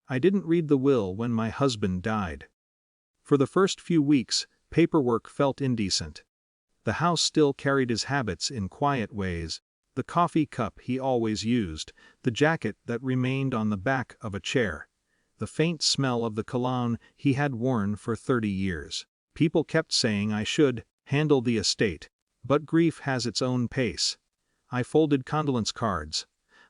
I didn't read the will when my husband died. For the first few weeks, paperwork felt indecent. The house still carried his habits in quiet ways: the coffee cup he always used, the jacket that remained on the back of a chair, the faint smell of the cologne he had worn for 30 years. People kept saying I should handle the estate, but grief has its own pace. I folded condolence cards.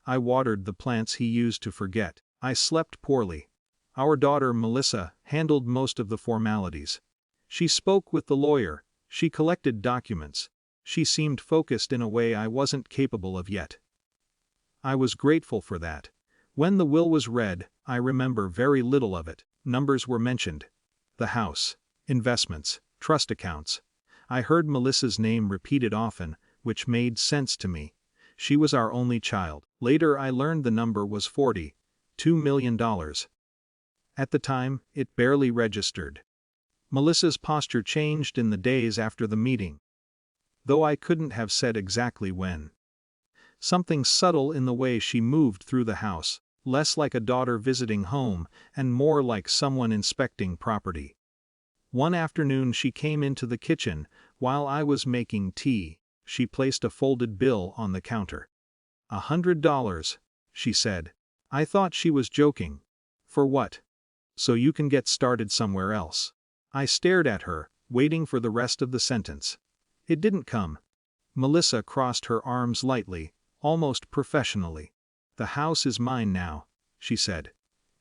I watered the plants he used to forget. I slept poorly. Our daughter Melissa handled most of the formalities. She spoke with the lawyer, she collected documents, she seemed focused in a way I wasn't capable of yet. I was grateful for that. When the will was read, I remember very little of it. Numbers were mentioned. The house, investments, trust accounts. I heard Melissa's name repeated often, which made sense to me. She was our only child. Later I learned the number was $42 million. At the time, it barely registered. Melissa's posture changed in the days after the meeting, though I couldn't have said exactly when. Something subtle in the way she moved through the house, less like a daughter visiting home and more like someone inspecting property. One afternoon she came into the kitchen while I was making tea. She placed a folded bill on the counter. $100, she said. I thought she was joking. For what? So you can get started somewhere else. I stared at her, waiting for the rest of the sentence. It didn't come. Melissa crossed her arms lightly, almost professionally. The house is mine now, she said.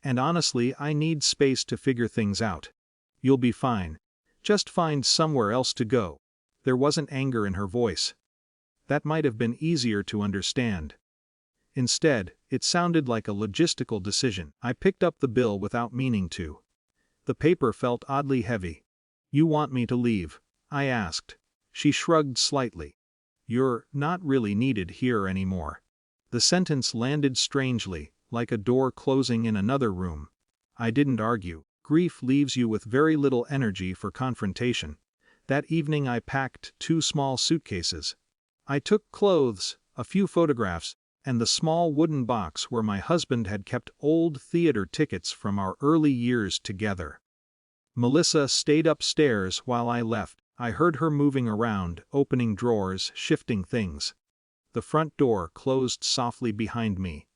And honestly, I need space to figure things out. You'll be fine. Just find somewhere else to go. There wasn't anger in her voice. That might have been easier to understand. Instead, it sounded like a logistical decision. I picked up the bill without meaning to. The paper felt oddly heavy. You want me to leave? I asked. She shrugged slightly. You're not really needed here anymore. The sentence landed strangely, like a door closing in another room. I didn't argue. Grief leaves you with very little energy for confrontation. That evening I packed 2 small suitcases. I took clothes, a few photographs, and the small wooden box where my husband had kept old theater tickets from our early years together. Melissa stayed upstairs while I left. I heard her moving around, opening drawers, shifting things. The front door closed softly behind me.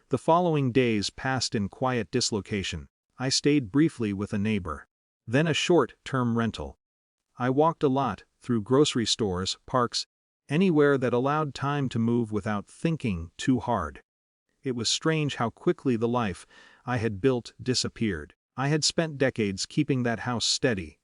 The following days passed in quiet dislocation. I stayed briefly with a neighbor. Then a short-term rental. I walked a lot, through grocery stores, parks, anywhere that allowed time to move without thinking too hard. It was strange how quickly the life I had built disappeared. I had spent decades keeping that house steady.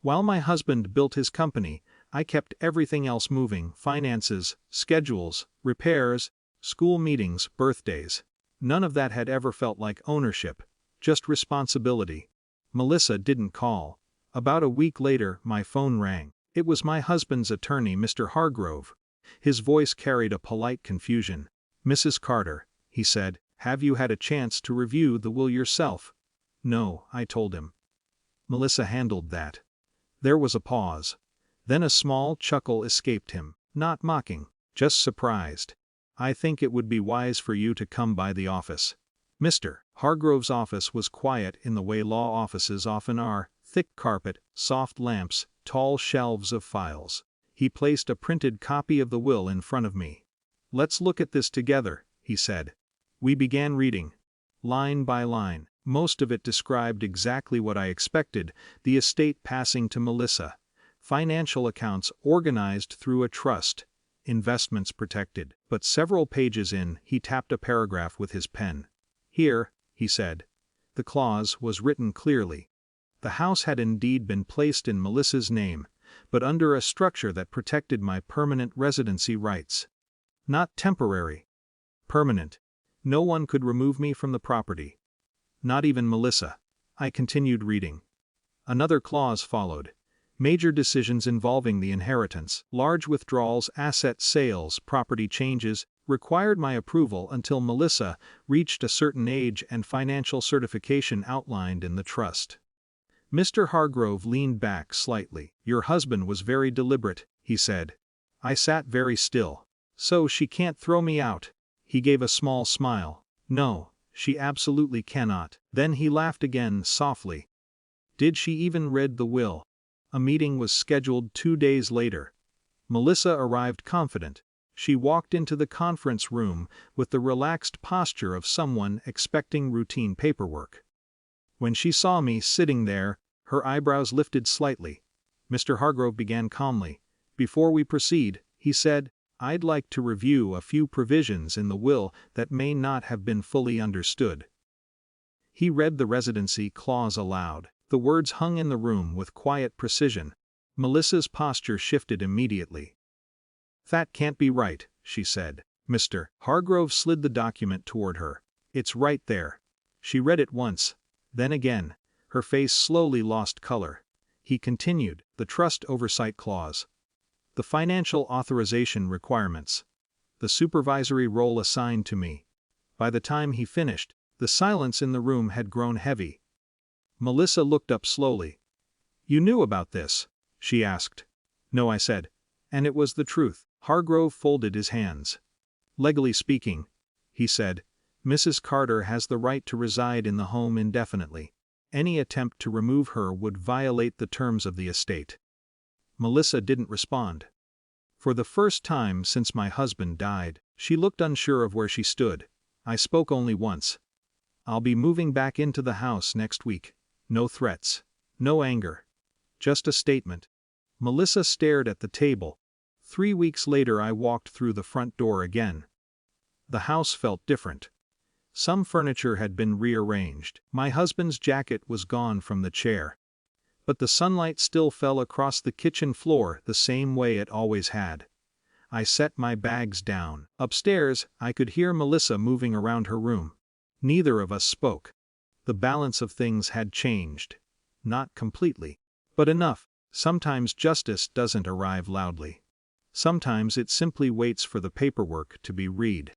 While my husband built his company, I kept everything else moving: finances, schedules, repairs, school meetings, birthdays. None of that had ever felt like ownership, just responsibility. Melissa didn't call. About a week later, my phone rang. It was my husband's attorney, Mr. Hargrove. His voice carried a polite confusion. Mrs. Carter, he said, have you had a chance to review the will yourself? No, I told him. Melissa handled that. There was a pause. Then a small chuckle escaped him, not mocking, just surprised. I think it would be wise for you to come by the office. Mr. Hargrove's office was quiet in the way law offices often are: thick carpet, soft lamps, tall shelves of files. He placed a printed copy of the will in front of me. Let's look at this together, he said. We began reading. Line by line, most of it described exactly what I expected: the estate passing to Melissa, financial accounts organized through a trust, investments protected. But several pages in, he tapped a paragraph with his pen. Here, he said. The clause was written clearly. The house had indeed been placed in Melissa's name, but under a structure that protected my permanent residency rights. Not temporary. Permanent. No one could remove me from the property. Not even Melissa. I continued reading. Another clause followed. Major decisions involving the inheritance, large withdrawals, asset sales, property changes, required my approval until Melissa reached a certain age and financial certification outlined in the trust. Mr. Hargrove leaned back slightly. Your husband was very deliberate, he said. I sat very still. So she can't throw me out. He gave a small smile. No, She absolutely cannot. Then he laughed again, softly. Did she even read the will? A meeting was scheduled 2 days later. Melissa arrived confident. She walked into the conference room with the relaxed posture of someone expecting routine paperwork. When she saw me sitting there, her eyebrows lifted slightly. Mr. Hargrove began calmly. Before we proceed, he said, I'd like to review a few provisions in the will that may not have been fully understood. He read the residency clause aloud. The words hung in the room with quiet precision. Melissa's posture shifted immediately. That can't be right, she said. Mr. Hargrove slid the document toward her. It's right there. She read it once, then again. Her face slowly lost color. He continued, the trust oversight clause. The financial authorization requirements. The supervisory role assigned to me. By the time he finished, the silence in the room had grown heavy. Melissa looked up slowly. You knew about this? She asked. No, I said. And it was the truth. Hargrove folded his hands. Legally speaking, he said, Mrs. Carter has the right to reside in the home indefinitely. Any attempt to remove her would violate the terms of the estate. Melissa didn't respond. For the first time since my husband died, she looked unsure of where she stood. I spoke only once. I'll be moving back into the house next week. No threats. No anger. Just a statement. Melissa stared at the table. 3 weeks later I walked through the front door again. The house felt different. Some furniture had been rearranged. My husband's jacket was gone from the chair. But the sunlight still fell across the kitchen floor the same way it always had. I set my bags down. Upstairs, I could hear Melissa moving around her room. Neither of us spoke. The balance of things had changed. Not completely, but enough. Sometimes justice doesn't arrive loudly. Sometimes it simply waits for the paperwork to be read.